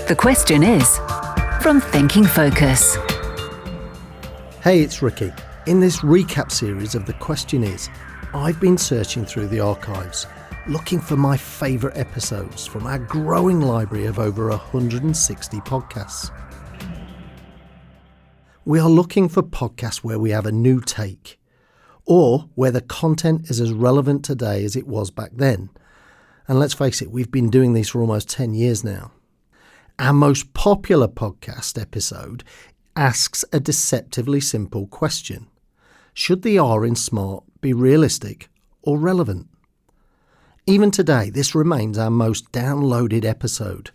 The Question Is, from Thinking Focus. Hey, it's Ricky. In this recap series of The Question Is, I've been searching through the archives, looking for my favourite episodes from our growing library of over 160 podcasts. We are looking for podcasts where we have a new take, or where the content is as relevant today as it was back then. And let's face it, we've been doing these for almost 10 years now. Our most popular podcast episode asks a deceptively simple question. Should the R in SMART be realistic or relevant? Even today, this remains our most downloaded episode.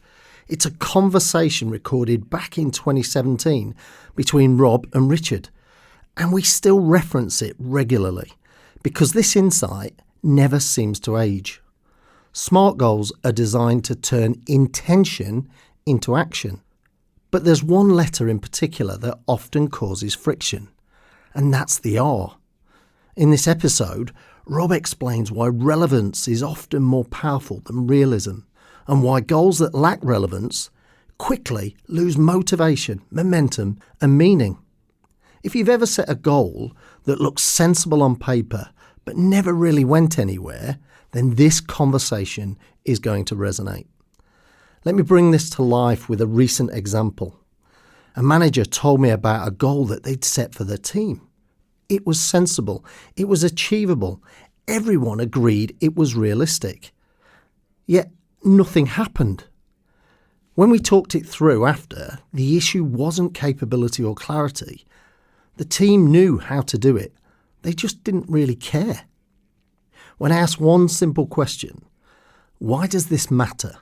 It's a conversation recorded back in 2017 between Rob and Richard, and we still reference it regularly because this insight never seems to age. SMART goals are designed to turn intention into action. But there's one letter in particular that often causes friction, and that's the R. In this episode, Rob explains why relevance is often more powerful than realism, and why goals that lack relevance quickly lose motivation, momentum, and meaning. If you've ever set a goal that looks sensible on paper but never really went anywhere, then this conversation is going to resonate. Let me bring this to life with a recent example. A manager told me about a goal that they'd set for their team. It was sensible. It was achievable. Everyone agreed it was realistic. Yet nothing happened. When we talked it through after, the issue wasn't capability or clarity. The team knew how to do it. They just didn't really care. When I asked one simple question, why does this matter?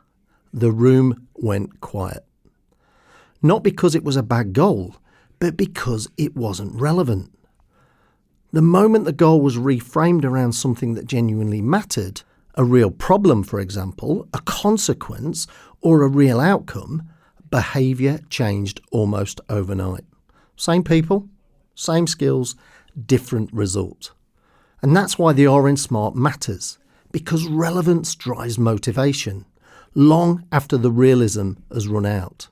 The room went quiet. Not because it was a bad goal, but because it wasn't relevant. The moment the goal was reframed around something that genuinely mattered, a real problem, for example, a consequence, or a real outcome, behaviour changed almost overnight. Same people, same skills, different result. And that's why the R in SMART matters, because relevance drives motivation, long after the realism has run out.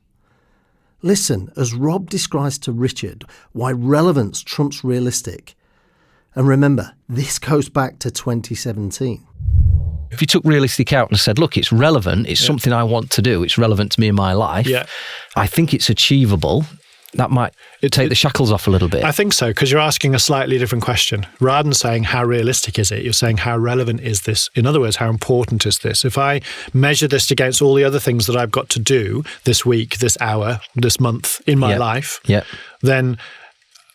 Listen as Rob describes to Richard why relevance trumps realistic. And remember, this goes back to 2017. If you took realistic out and said, look, it's relevant, it's something I want to do, it's relevant to me in my life, I think it's achievable, that might take the shackles off a little bit. I think so, because you're asking a slightly different question. Rather than saying how realistic is it, you're saying how relevant is this? In other words, how important is this? If I measure this against all the other things that I've got to do this week, this hour, this month in my life, then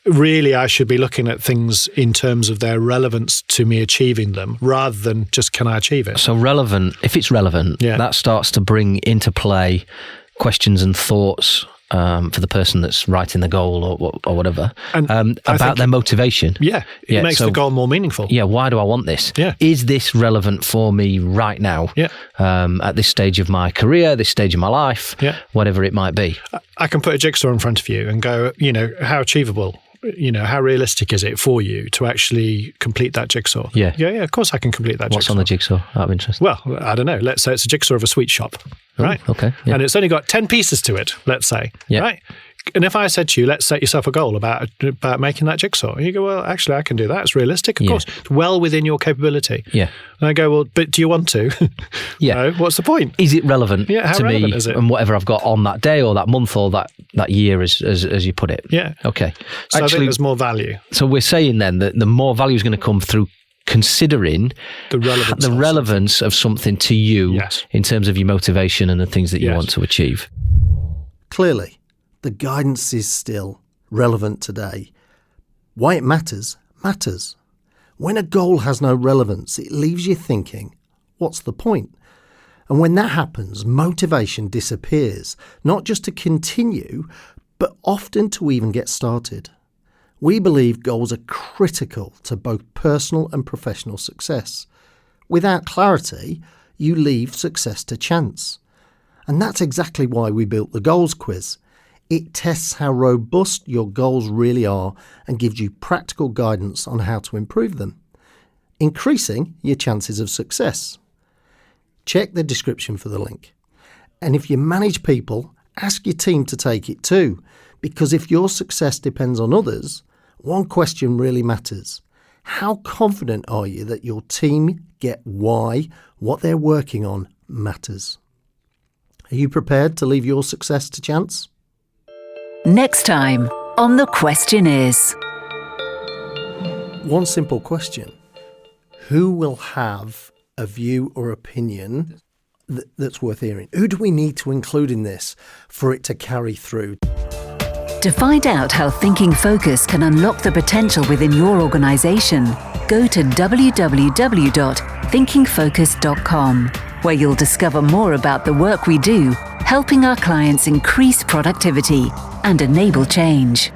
really I should be looking at things in terms of their relevance to me achieving them, rather than just can I achieve it? So relevant, if it's relevant, that starts to bring into play questions and thoughts for the person that's writing the goal or whatever, about their motivation. It makes the goal more meaningful. Why do I want this? Is this relevant for me right now? At this stage of my career, this stage of my life, whatever it might be. I can put a jigsaw in front of you and go, how achievable? How realistic is it for you to actually complete that jigsaw? Of course I can complete that jigsaw. What's on the jigsaw, out of interest? Well, I don't know. Let's say it's a jigsaw of a sweet shop, right? Okay. And it's only got 10 pieces to it, let's say, right? And if I said to you, let's set yourself a goal about making that jigsaw, you go, well, actually, I can do that. It's realistic, of course. It's well within your capability. And I go, well, but do you want to? No, what's the point? Is it relevant how to relevant me is it? and whatever I've got on that day or that month or that year, as you put it? Okay. So I think there's more value. So we're saying then that the more value is going to come through considering the relevance of something to you in terms of your motivation and the things that you want to achieve. Clearly, the guidance is still relevant today. Why it matters. When a goal has no relevance, it leaves you thinking, what's the point? And when that happens, motivation disappears, not just to continue, but often to even get started. We believe goals are critical to both personal and professional success. Without clarity, you leave success to chance. And that's exactly why we built the Goals Quiz. It tests how robust your goals really are and gives you practical guidance on how to improve them, increasing your chances of success. Check the description for the link. And if you manage people ask your team to take it too, because if your success depends on others, one question really matters. How confident are you that your team get why what they're working on matters? Are you prepared to leave your success to chance? Next time on The Question Is. One simple question. Who will have a view or opinion that's worth hearing? Who do we need to include in this for it to carry through? To find out how Thinking Focus can unlock the potential within your organisation, go to www.thinkingfocus.com, where you'll discover more about the work we do, helping our clients increase productivity and enable change.